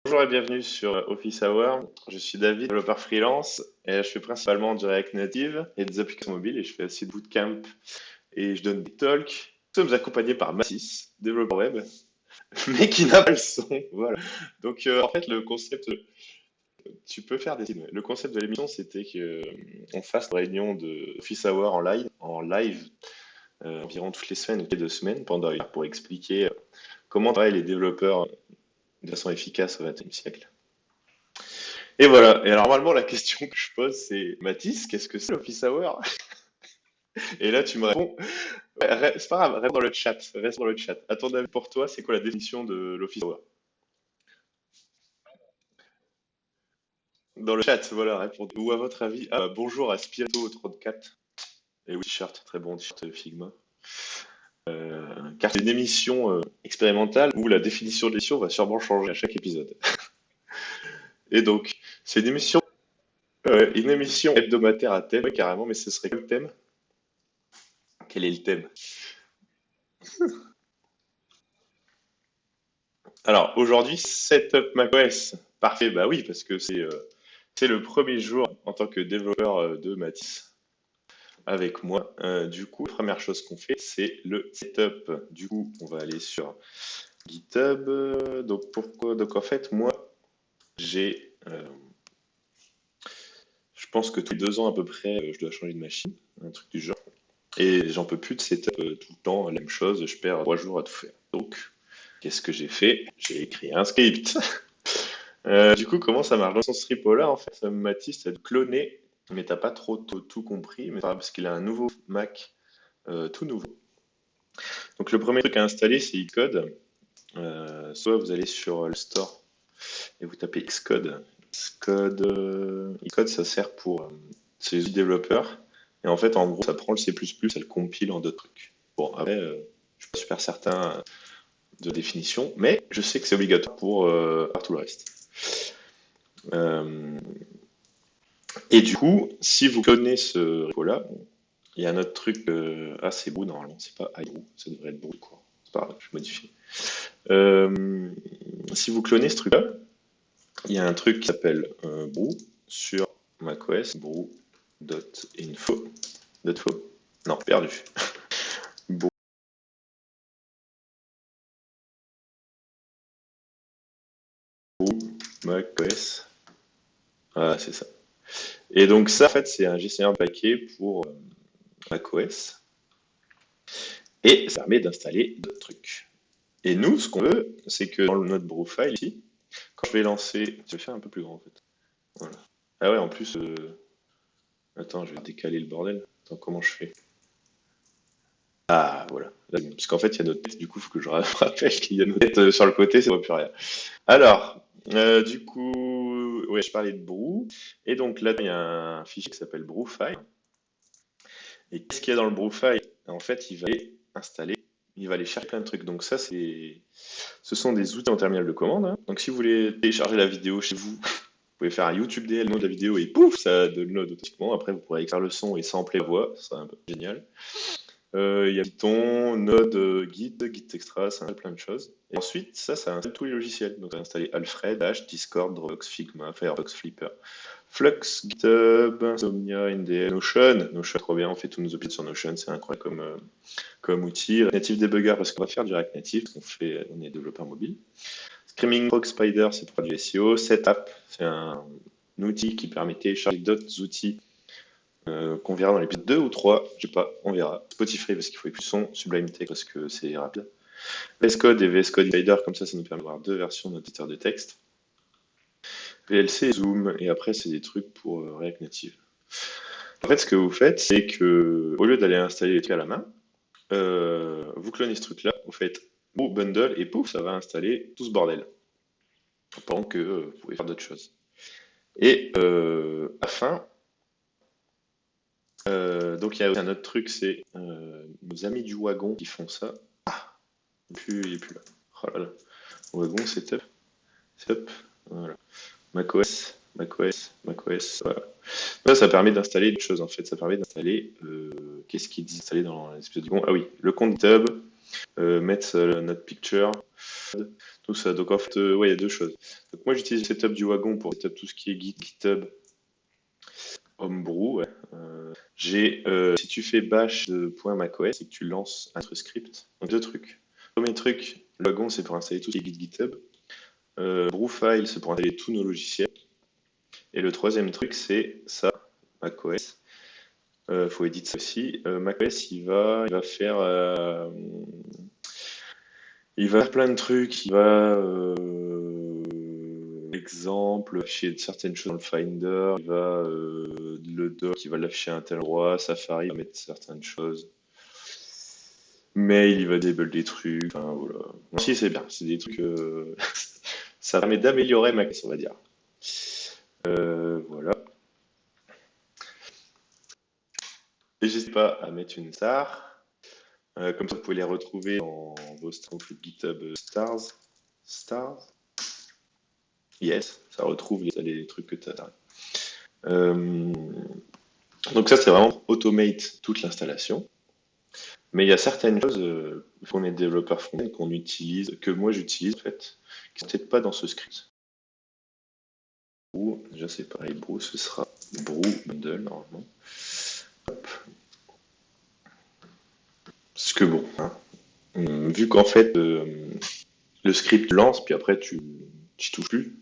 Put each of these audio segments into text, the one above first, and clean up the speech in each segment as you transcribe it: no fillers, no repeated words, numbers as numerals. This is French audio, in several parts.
Bonjour et bienvenue sur Office Hour. Je suis David, développeur freelance, et je fais principalement du React Native et des applications mobiles, et je fais aussi de bootcamp et je donne des talks. Nous sommes accompagnés par Mathis, développeur web, mais qui n'a pas le son. Voilà. Donc en fait, le concept, tu peux faire des sites. Ouais. Le concept de l'émission, c'était qu'on fasse une réunion de Office Hour en live environ toutes les semaines, toutes les 2 semaines, pendant une heure, pour expliquer comment travaillent les développeurs de façon efficace au XXe siècle. Et voilà. Et alors, normalement, la question que je pose, c'est Mathis, qu'est-ce que c'est l'Office Hour? Et là, tu me réponds, ouais, c'est pas grave, reste dans le chat. Reste dans le chat. À ton avis, pour toi, c'est quoi la définition de l'Office Hour? Dans le chat, voilà, réponds. Ou à votre avis, bonjour à Spirito34. Et oui, t-shirt, très bon t-shirt Figma. Car c'est une émission expérimentale où la définition de l'émission va sûrement changer à chaque épisode. Et donc, c'est une émission hebdomadaire à thème, ouais, carrément, mais ce serait quel thème? Quel est le thème? Alors aujourd'hui, setup macOS. Parfait, bah oui, parce que c'est le premier jour en tant que développeur de Matisse avec moi. Du coup, la première chose qu'on fait, c'est le setup. Du coup, on va aller sur GitHub. Donc pourquoi? Donc en fait, moi, je pense que tous les 2 ans à peu près, je dois changer de machine, un truc du genre. Et j'en peux plus de setup tout le temps, la même chose. Je perds 3 jours à tout faire. Donc, qu'est-ce que j'ai fait? J'ai écrit un script. Du coup, comment ça marche? Dans son script-là, en fait, Mathis a cloné, mais t'as pas trop tout compris, mais c'est pas grave, parce qu'il a un nouveau Mac tout nouveau. Donc le premier truc à installer, c'est Xcode. Soit vous allez sur le store et vous tapez Xcode. Xcode, ça sert pour c'est les développeurs. Et en fait, en gros, ça prend le C++, ça le compile en d'autres trucs. Bon, après, je suis pas super certain de définition, mais je sais que c'est obligatoire pour tout le reste. Euh, Et du coup, si vous clonez ce repo-là, il y a un autre truc. Ah, c'est Brew normalement, c'est pas iBrew, ça devrait être Brew quoi. C'est pas grave, je modifie. Euh, Si vous clonez ce truc-là, il y a un truc qui s'appelle Brew sur macOS, brew.info. Non, perdu. Brew macOS. Ah, c'est ça. Et donc ça, en fait, c'est un gestionnaire de paquet pour macOS. Et ça permet d'installer d'autres trucs. Et nous, ce qu'on veut, c'est que dans notre brew file ici, quand je vais lancer, je vais faire un peu plus grand en fait. Voilà. Ah ouais, en plus, attends, je vais décaler le bordel. Attends, comment je fais? Ah, voilà. Là, parce qu'en fait, il y a notre tête, du coup, il faut que je rappelle qu'il y a notre tête sur le côté, ça ne voit plus rien. Alors, du coup, ouais, je parlais de brew. Et donc là, il y a un fichier qui s'appelle brewfile. Et qu'est-ce qu'il y a dans le brewfile? En fait, il va aller chercher plein de trucs. Donc ça, ce sont des outils en terminal de commande, hein. Donc si vous voulez télécharger la vidéo chez vous, vous pouvez faire un YouTube DL, de la vidéo et pouf, ça download automatiquement. Après, vous pourrez extraire le son et sampler la voix, c'est un peu génial. Il y a Python, Node, Git Extra, ça installe plein de choses. Et ensuite, ça installe tous les logiciels. Donc ça a installé Alfred, Dash, Discord, Dropbox, Figma, Firefox, Flipper, Flux, GitHub, Insomnia, NDL, Notion. Notion, trop bien, on fait tous nos updates sur Notion, c'est incroyable comme outil. Native Debugger, parce qu'on va faire du React Native, parce on est développeur mobile. Screaming Frog Spider, c'est pour du SEO. Setup, c'est un outil qui permet de télécharger d'autres outils qu'on verra dans l'épisode 2 ou 3, je sais pas, on verra. Spotify parce qu'il faut écouter son, Sublime Text parce que c'est rapide. VS Code et VS Code Insider, comme ça nous permet d'avoir 2 versions de notre éditeur de texte. VLC, Zoom, et après c'est des trucs pour React Native. En fait, ce que vous faites, c'est que au lieu d'aller installer les trucs à la main, vous clonez ce truc-là, vous faites bundle et pouf, ça va installer tout ce bordel. Pendant que vous pouvez faire d'autres choses. Et à la fin, donc il y a un autre truc, c'est nos amis du wagon qui font ça. Ah, il est plus là. Oh là là. Wagon, setup, voilà. macOS, voilà. Ça permet d'installer des choses en fait. Ça permet d'installer, qu'est-ce qu'il dit d'installer dans l'espèce de wagon? Ah oui, le compte GitHub, mettre notre picture, tout ça. Donc en fait, ouais, il y a deux choses. Donc moi j'utilise le setup du wagon pour setup tout ce qui est GitHub, Homebrew. Ouais. Si tu fais bash de .macOS et que tu lances un autre script, donc deux trucs. Premier truc, le wagon c'est pour installer tout ce qui est GitHub. Brewfile c'est pour installer tous nos logiciels. Et le troisième truc c'est ça, macOS. Faut éditer ça aussi. macOS il va faire plein de trucs. Exemple, afficher certaines choses dans le Finder. Le doc, il va l'afficher à un tel endroit. Safari va mettre certaines choses. Mail, il va débugger des trucs. Enfin, voilà. Si, c'est bien. C'est des trucs. Ça permet d'améliorer macOS, on va dire. Voilà. Et n'hésitez pas à mettre une star. Comme ça, vous pouvez les retrouver dans vos GitHub stars. Stars. Yes, ça retrouve les trucs que tu as. Donc ça, c'est vraiment automate toute l'installation. Mais il y a certaines choses qu'on est développeur front-end qu'on utilise, que moi j'utilise en fait, qui sont peut-être pas dans ce script. Ou, je sais pas, Brew, ce sera Brew bundle normalement. Hop. Parce que bon, hein, vu qu'en fait le script lance, puis après tu touches plus,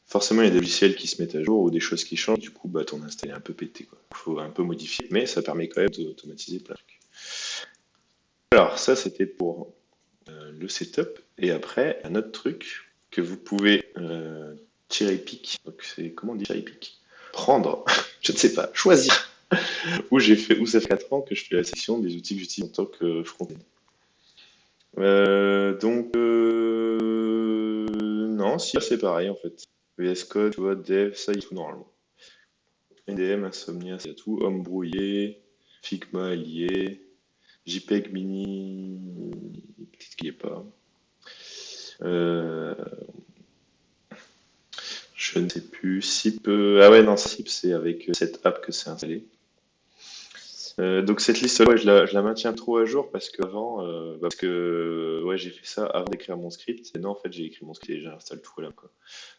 forcément il y a des logiciels qui se mettent à jour ou des choses qui changent, du coup bah, ton install est un peu pété. Il faut un peu modifier, mais ça permet quand même d'automatiser plein de trucs. Alors ça c'était pour le setup, et après un autre truc que vous pouvez cherry pick, donc c'est comment on dit cherry pick? Prendre, je ne sais pas, choisir. Où ça fait 4 ans que je fais la section des outils que j'utilise en tant que front-end. Non, si c'est pareil en fait. VS Code, tu vois, Dev, ça y est tout normalement. NDM, Insomnia, c'est tout. Homebrew lié, Figma lié, JPEG Mini, peut-être qu'il n'y est pas. Je ne sais plus. SIP, ah ouais, non, SIP, c'est avec cette app que c'est installé. Donc cette liste-là, ouais, je la maintiens trop à jour parce qu'avant, ouais, j'ai fait ça avant d'écrire mon script. Et non, en fait, j'ai écrit mon script et j'installe tout là, quoi.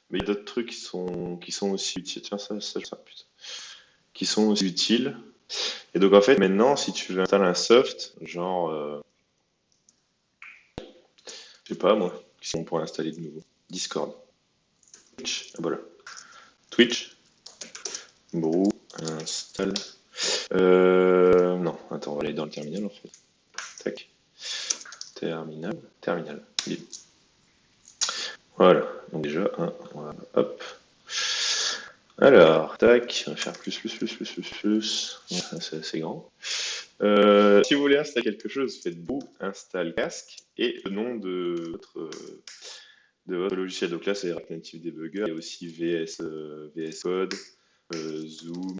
Mais il y a d'autres trucs qui sont aussi utiles. Tiens, ça, putain. Qui sont aussi utiles. Et donc en fait, maintenant, si tu veux installer un soft, genre, je sais pas moi, qui sont pour installer de nouveau. Discord. Twitch, ah, voilà. Twitch. Brew, install. Non, attends, on va aller dans le terminal en fait. Tac. Terminal. Libre. Voilà. Donc déjà, voilà, hop. Alors, tac, on va faire plus. Ouais, c'est assez grand. Si vous voulez installer quelque chose, faites brew install casque et le nom de votre logiciel. Donc là, c'est React Native Debugger. Il y a aussi VS Code, Zoom.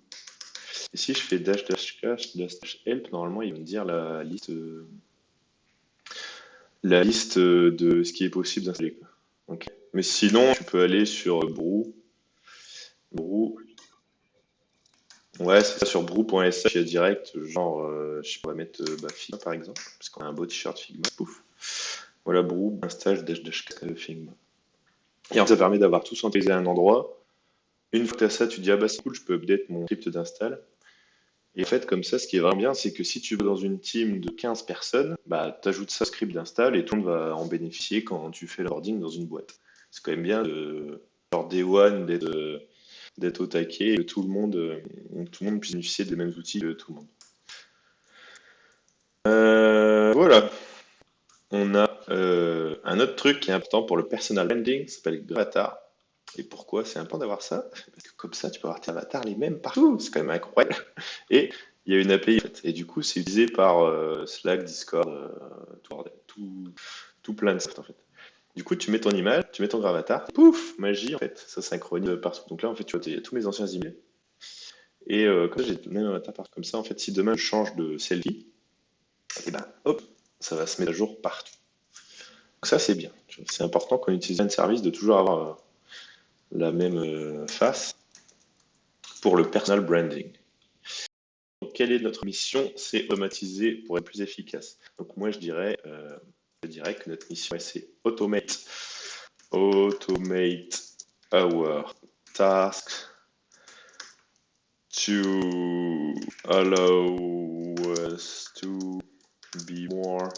Et si je fais -help, normalement, il va me dire la liste de ce qui est possible d'installer. Okay. Mais sinon, tu peux aller sur Brew. Ouais, c'est ça, sur brew.sh, il y a direct, genre, je sais pas, on va mettre Figma par exemple, parce qu'on a un beau t-shirt Figma. Pouf. Voilà, Brew, install Figma. Et alors, ça permet d'avoir tout centralisé à un endroit. Une fois que tu as ça, tu te dis, ah bah c'est cool, je peux update mon script d'install. Et en fait, comme ça, ce qui est vraiment bien, c'est que si tu vas dans une team de 15 personnes, bah, tu ajoutes ça au script d'install et tout le monde va en bénéficier quand tu fais l'onboarding dans une boîte. C'est quand même bien genre Day One d'être au taquet et que tout le monde puisse bénéficier des mêmes outils que tout le monde. Voilà. On a un autre truc qui est important pour le personal branding, ça s'appelle Gravatar. Et pourquoi c'est important d'avoir ça? Parce que comme ça, tu peux avoir tes avatars les mêmes partout. C'est quand même incroyable. Et il y a une API en fait. Et du coup, c'est utilisé par Slack, Discord, tout plein de sites en fait. Du coup, tu mets ton image, tu mets ton gravatar, pouf, magie en fait, ça synchronise partout. Donc là, en fait, tu vois, il y a tous mes anciens emails. Et comme ça, j'ai le même avatar partout. Comme ça, en fait, si demain je change de selfie, et ben, hop, ça va se mettre à jour partout. Donc ça, c'est bien. C'est important quand on utilise un service de toujours avoir la même face pour le personal branding. quelle est notre mission? C'est automatiser pour être plus efficace. Donc moi, je dirais que notre mission, c'est automate. Automate our task to allow us to be more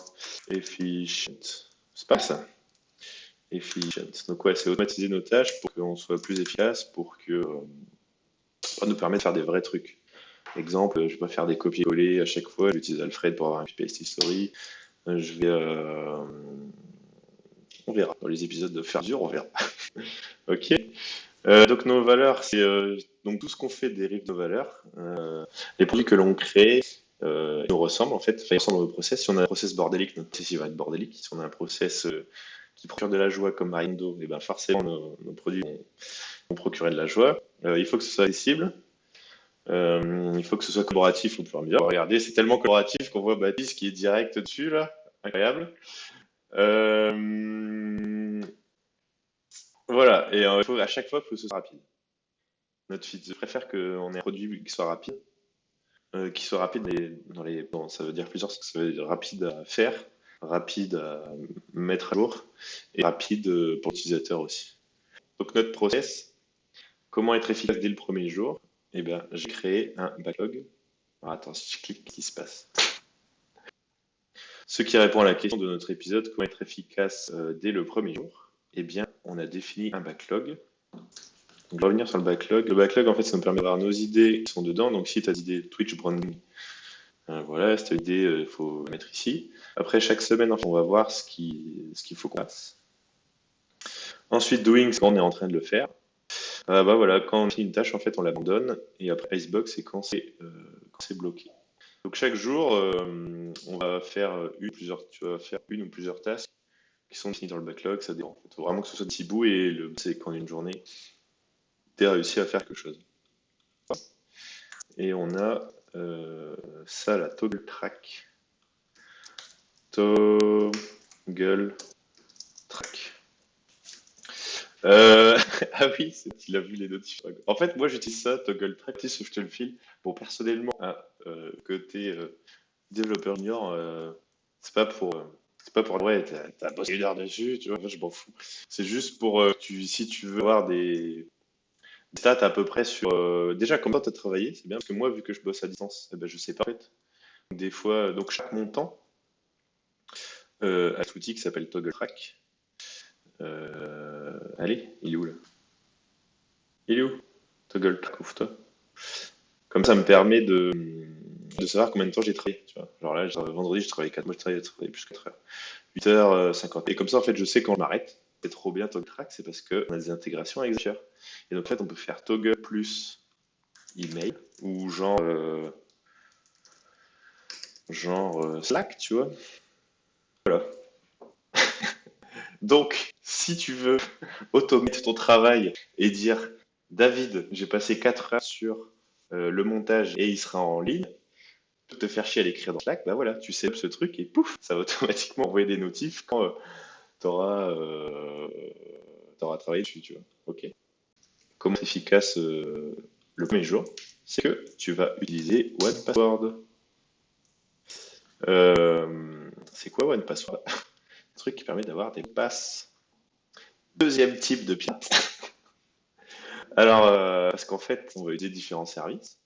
efficient. C'est pas ça? Efficient. Donc ouais, c'est automatiser nos tâches pour qu'on soit plus efficace, pour nous permettre de faire des vrais trucs. Exemple, je vais pas faire des copier-coller à chaque fois, j'utilise Alfred pour avoir un paste history. Je vais, on verra dans les épisodes de faire dur, on verra. Ok. Donc nos valeurs, c'est donc tout ce qu'on fait dérive de nos valeurs. Les produits que l'on crée, ils nous ressemblent en fait, enfin, ils ressemblent à nos process. Si on a un process bordélique, notre process il va être bordélique. Si on a un process qui procure de la joie comme Marindo, et ben forcément nos produits vont procurer de la joie. Il faut que ce soit accessible. Il faut que ce soit collaboratif au fur et à mesure. Regardez, c'est tellement collaboratif qu'on voit Baptiste qui est direct dessus là, incroyable. Voilà, et à chaque fois, il faut que ce soit rapide. Notre fils, je préfère qu'on ait un produit qui soit rapide bon, ça veut dire plusieurs, ça veut dire rapide à faire, rapide à mettre à jour et rapide pour l'utilisateur aussi. Donc notre process, comment être efficace dès le premier jour? Eh bien, j'ai créé un backlog. Alors, attends, si je clique, qu'est-ce qui se passe? Ce qui répond à la question de notre épisode, comment être efficace dès le premier jour? Eh bien, on a défini un backlog. Donc, je vais revenir sur le backlog. Le backlog, en fait, ça nous permet d'avoir nos idées qui sont dedans. Donc, si tu as des idées Twitch branding, voilà, cette idée, il faut la mettre ici. Après, chaque semaine, en fait, on va voir ce qu'il faut qu'on fasse. Ensuite, doing, c'est quand on est en train de le faire. Bah voilà, quand on finit une tâche, en fait, on l'abandonne. Et après, icebox, c'est quand c'est bloqué. Donc chaque jour, on va faire tu vas faire une ou plusieurs tâches qui sont définies dans le backlog. Ça dépend. Il faut vraiment que ce soit de petits bouts et c'est qu'en une journée, tu as réussi à faire quelque chose. Et on a ça, la toggle track. Toggle track. Ah oui, il a vu les notifications. En fait, moi j'utilise ça, toggle track, si je te le file, pour personnellement, côté développeur junior, c'est pas pour ouais, t'as bossé 1 heure dessus, tu vois, moi, je m'en fous. C'est juste pour si tu veux avoir des stats à peu près sur déjà combien t'as travaillé, c'est bien parce que moi vu que je bosse à distance, eh ben, je sais pas en fait. Des fois, donc chaque montant a cet outil qui s'appelle Toggle Track. Allez, il est où là? Il est où? Toggle Track, ouvre-toi. Comme ça me permet de savoir combien de temps j'ai travaillé. Tu vois. Genre là, vendredi, j'ai travaillé 4 mois, j'ai travaillé plus que 4 heures. 8h50. Et comme ça, en fait, je sais quand je m'arrête. C'est trop bien Toggle Track, c'est parce qu'on a des intégrations avec Zapier. Et donc, en fait, on peut faire Toggle plus email ou genre Slack, tu vois. Voilà. Donc, si tu veux automate ton travail et dire, David, j'ai passé 4 heures sur le montage et il sera en ligne, peux te faire chier à l'écrire dans Slack, bah voilà, tu sais ce truc et pouf, ça va automatiquement envoyer des notifs quand t'auras travaillé dessus, tu vois. Ok. Comment c'est efficace le premier jour? C'est que tu vas utiliser OnePassword. C'est quoi OnePassword? Un truc qui permet d'avoir des passes. Deuxième type de pirate. Alors, parce qu'en fait, on va utiliser différents services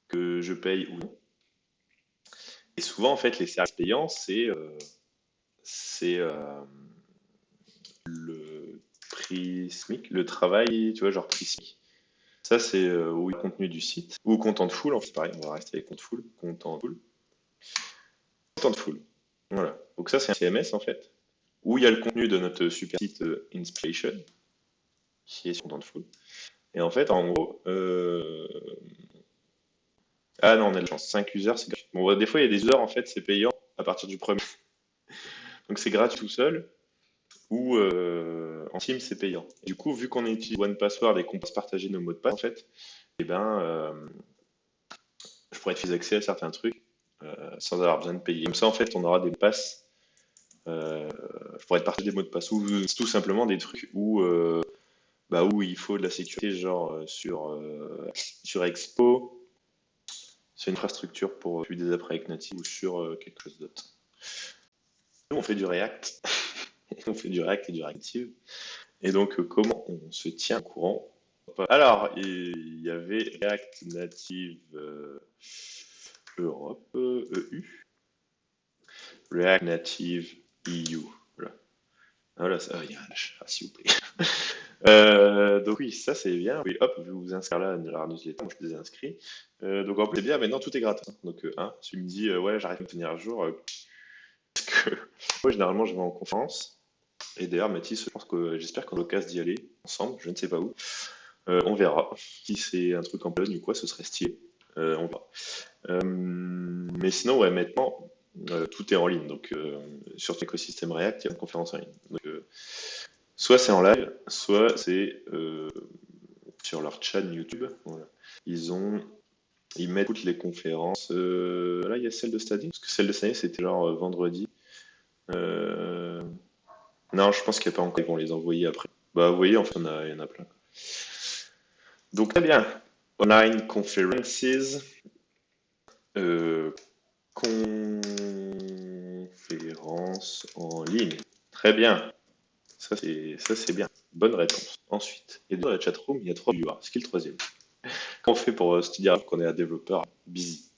que je paye ou non. Et souvent, en fait, les services payants, c'est le prix SMIC, le travail, tu vois, genre prix SMIC. Ça, c'est où il y a le contenu du site. Ou Contentful, en fait, pareil, on va rester avec Contentful. Contentful. Voilà. Donc ça, c'est un CMS, en fait, où il y a le contenu de notre super site Inspiration, qui est sur Contentful. Et en fait, en gros, ah non, on a de la chance. 5 users, c'est gratuit. Bon, des fois, il y a des users, en fait, c'est payant à partir du premier. Donc c'est gratuit tout seul, ou en team, c'est payant. Du coup, vu qu'on utilise OnePassword et qu'on peut se partager nos mots de passe, en fait, eh ben, je pourrais utiliser accès à certains trucs sans avoir besoin de payer. Comme ça, en fait, on aura des passes. Je pourrais te partager des mots de passe ou tout simplement des trucs où il faut de la sécurité, genre sur Expo, C'est une infrastructure pour suivre des apps React Native ou sur quelque chose d'autre. Nous, on fait du React. On fait du React et du React Native. Et donc, comment on se tient au courant? Alors, il y avait React Native Europe, EU, React Native EU. Voilà. Voilà, ça, il y a un H, s'il vous plaît. Donc oui, ça c'est bien. Oui, hop, vous vous inscrire là à la newsletter, moi je les ai inscrits. Donc en plus, c'est bien, maintenant tout est gratuit. Donc, si tu me dis, ouais, j'arrête de me tenir à jour, parce que moi généralement je vais en conférence. Et d'ailleurs, Mathis, j'espère qu'on a l'occasion d'y aller ensemble, je ne sais pas où. On verra. Si c'est un truc en Pologne ou quoi, ce serait stylé. On verra. Mais sinon, ouais, maintenant, tout est en ligne. Donc, sur l'écosystème React, il y a une conférence en ligne. Donc, soit c'est en live, soit c'est sur leur chaîne YouTube. Voilà. Ils mettent toutes les conférences. Là, il y a celle de cette année, parce que celle de cette année, c'était genre vendredi. Euh, Non, je pense qu'il n'y a pas encore. Ils vont les envoyer après. Bah, vous voyez, en fait, il y en a plein. Donc, très bien. Online conferences. Euh, Conférence en ligne. Très bien. Ça c'est bien. Bonne réponse. Ensuite, et dans la chatroom, il y a 3 viewers. C'est qui le troisième? Comment on fait pour se dire qu'on est un développeur busy?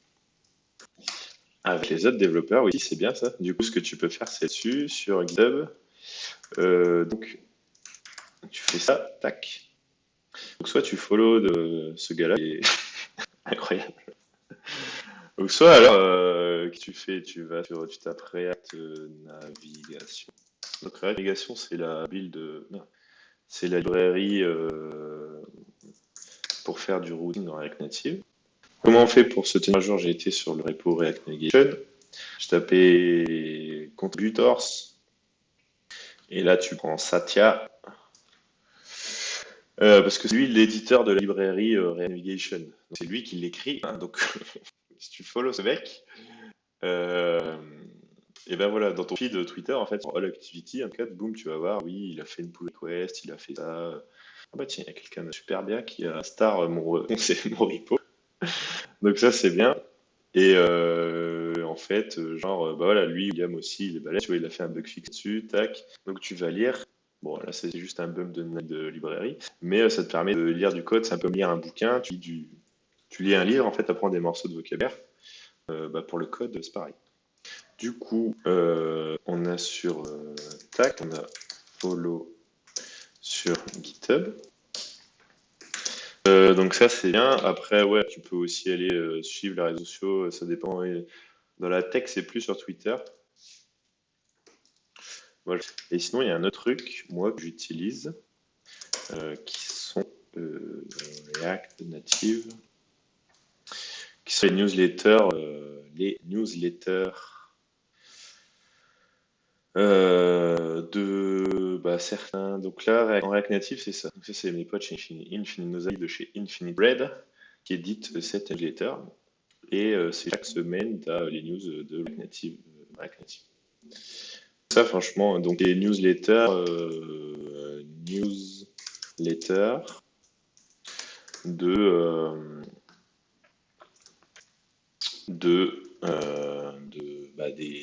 Avec les autres développeurs, oui, c'est bien ça. Du coup, ce que tu peux faire, c'est dessus, sur GitHub. Donc, tu fais ça, tac. Donc, soit tu follow de ce gars-là, qui est incroyable. Donc, soit alors, que tu fais, tu tapes React Navigation. Donc, React Navigation, c'est la build, non, c'est la librairie pour faire du routing dans React Native. Comment on fait pour se tenir à jour? J'ai été sur le repo React Navigation. Je tapais contributors. Et là, tu prends Satya. Parce que c'est lui l'éditeur de la librairie React Navigation. C'est lui qui l'écrit. Hein, donc, si tu follow ce mec, euh, et ben voilà, dans ton feed Twitter, en fait, sur All Activity, en fait, boum, tu vas voir, oui, il a fait une pull request, il a fait ça. Ah bah tiens, il y a quelqu'un de super bien qui a star c'est mon repo. Donc ça, c'est bien. Et en fait, genre, bah voilà, lui, William aussi, il est balèze, tu vois, il a fait un bug fix dessus, tac. Donc tu vas lire. Bon, là, c'est juste un bump de librairie, mais ça te permet de lire du code, c'est un peu comme lire un bouquin, tu lis un livre, en fait, tu apprends des morceaux de vocabulaire. Bah, pour le code, c'est pareil. Du coup, on a sur tac, on a follow sur GitHub. Donc ça c'est bien. Après ouais, tu peux aussi aller suivre les réseaux sociaux, ça dépend. Dans la tech c'est plus sur Twitter. Voilà. Et sinon il y a un autre truc, moi que j'utilise, qui sont React Native, qui sont les newsletters de certains. Donc là, en React Native, c'est ça. Donc ça, c'est mes potes chez Infinite, nos amis de chez Infinite Bread qui éditent cette newsletter. Et c'est chaque semaine, tu as les news de React Native. React Native. Ça, franchement, donc les newsletters de,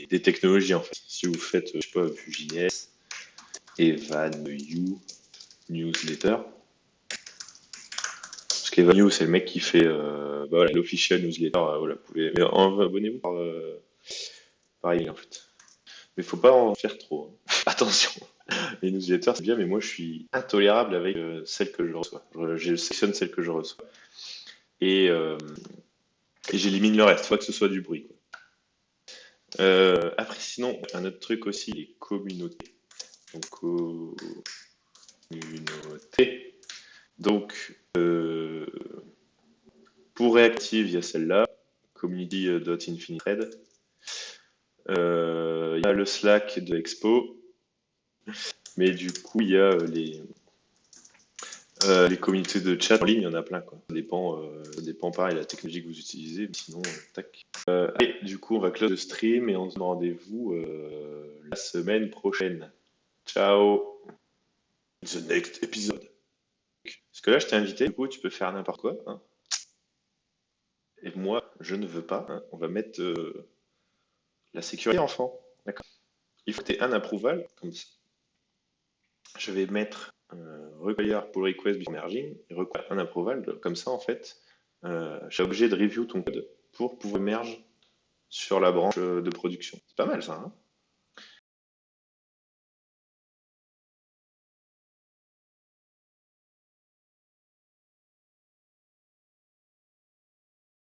des technologies en fait. Si vous faites, je sais pas, Vue.js, Evan You newsletter. Parce qu'Evan You, c'est le mec qui fait voilà, l'official newsletter. Voilà, vous pouvez, mais abonnez-vous par email en fait. Mais faut pas en faire trop. Hein. Attention. Les newsletters, c'est bien, mais moi, je suis intolérable avec celles que je reçois. Je sélectionne celles que je reçois. Et, euh, et j'élimine le reste, faut pas que ce soit du bruit. Quoi. Après, sinon, un autre truc aussi, les communautés. Donc, communautés. Donc, pour Reactive, il y a celle-là, community.infinithread. Il y a le Slack de Expo. Mais du coup, il y a les communautés de chat en ligne, il y en a plein, quoi. Ça dépend pareil de la technologie que vous utilisez, mais sinon, tac. Et du coup, on va close le stream et on se donne rendez-vous la semaine prochaine. Ciao! The next episode. Parce que là, je t'ai invité, du coup, tu peux faire n'importe quoi. Hein. Et moi, je ne veux pas. Hein. On va mettre la sécurité enfant. D'accord. Il faut que tu aies un approval. Comme ça. Je vais mettre require pull request before merging et require un approval. Comme ça, en fait, je suis obligé de review ton code pour pouvoir merge sur la branche de production. C'est pas mal ça, hein?